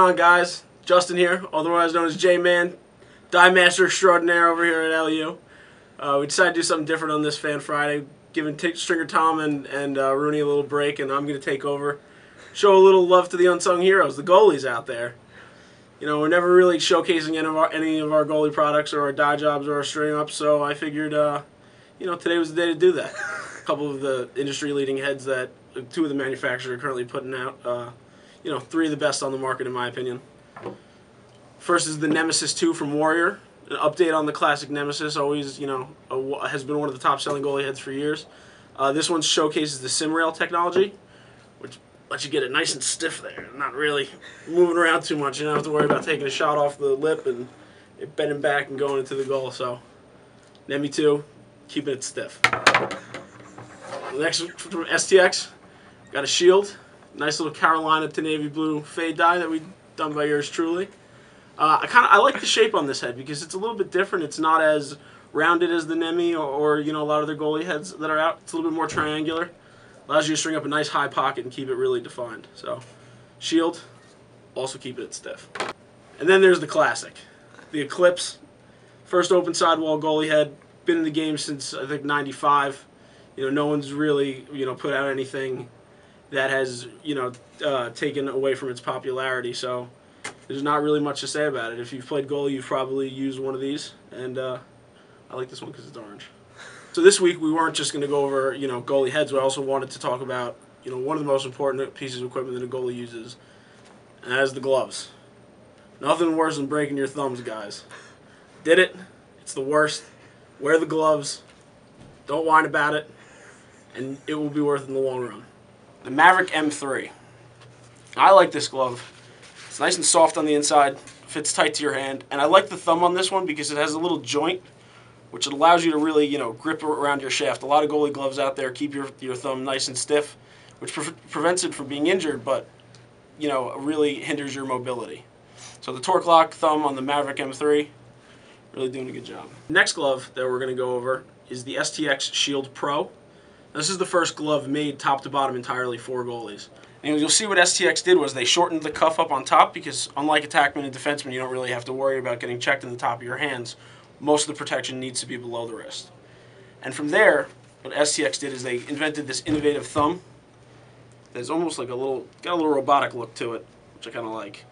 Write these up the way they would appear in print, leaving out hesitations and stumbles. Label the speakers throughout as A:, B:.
A: on, guys? Justin here, otherwise known as J-Man, Die Master Extraordinaire over here at LU. We decided to do something different on this Fan Friday, giving Stringer Tom and Rooney a little break, and I'm going to take over. Show a little love to the unsung heroes, the goalies out there. You know, we're never really showcasing any of our goalie products or our die jobs or our string ups, so I figured, you know, today was the day to do that. A couple of the industry-leading heads that two of the manufacturers are currently putting out. You know, three of the best on the market in my opinion. First is the Nemesis 2 from Warrior. An update on the classic Nemesis, always, you know, has been one of the top-selling goalie heads for years. This one showcases the sim rail technology, which lets you get it nice and stiff there, not really moving around too much. You don't have to worry about taking a shot off the lip and it bending back and going into the goal. So, Nemi 2, keeping it stiff. Next from STX, got a shield. Nice little Carolina to navy blue fade dye that we done by yours truly. I like the shape on this head because it's a little bit different. It's not as rounded as the Nemi or you know, a lot of their goalie heads that are out. It's a little bit more triangular. Allows you to string up a nice high pocket and keep it really defined. So, shield, also keeping it stiff. And then there's the classic, the Eclipse. First open sidewall goalie head. Been in the game since I think '95. You know, no one's really put out anything that has taken away from its popularity. So there's not really much to say about it. If you've played goalie, you've probably used one of these, and I like this one because it's orange. So this week we weren't just going to go over goalie heads. We also wanted to talk about one of the most important pieces of equipment that a goalie uses, and that is the gloves. Nothing worse than breaking your thumbs, guys. Did it? It's the worst. Wear the gloves. Don't whine about it, and it will be worth it in the long run. The Maverick M3. I like this glove. It's nice and soft on the inside, fits tight to your hand, and I like the thumb on this one because it has a little joint, which allows you to really, grip around your shaft. A lot of goalie gloves out there keep your thumb nice and stiff, which prevents it from being injured, but really hinders your mobility. So the torque lock thumb on the Maverick M3, really doing a good job. The next glove that we're going to go over is the STX Shield Pro. This is the first glove made top to bottom entirely for goalies. And you'll see what STX did was they shortened the cuff up on top because unlike attackmen and defensemen, you don't really have to worry about getting checked in the top of your hands. Most of the protection needs to be below the wrist. And from there, what STX did is they invented this innovative thumb that's almost like got a little robotic look to it, which I kind of like.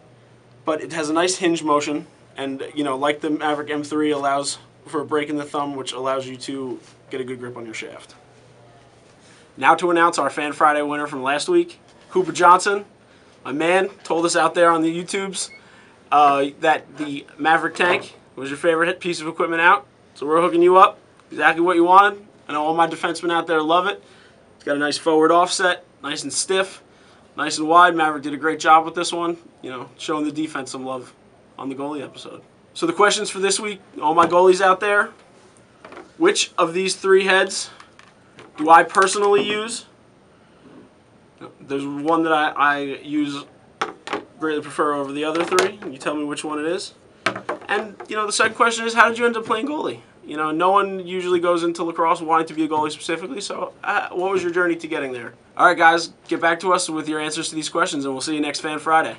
A: But it has a nice hinge motion, and like the Maverick M3 allows for a break in the thumb, which allows you to get a good grip on your shaft. Now to announce our Fan Friday winner from last week, Cooper Johnson, my man, told us out there on the YouTubes that the Maverick tank was your favorite piece of equipment out. So we're hooking you up, exactly what you wanted. I know all my defensemen out there love it. It's got a nice forward offset, nice and stiff, nice and wide. Maverick did a great job with this one, showing the defense some love on the goalie episode. So the questions for this week, all my goalies out there, which of these three heads do I personally use? There's one that I use, greatly prefer over the other three. You tell me which one it is. And, the second question is, how did you end up playing goalie? No one usually goes into lacrosse wanting to be a goalie specifically, so what was your journey to getting there? All right, guys, get back to us with your answers to these questions, and we'll see you next Fan Friday.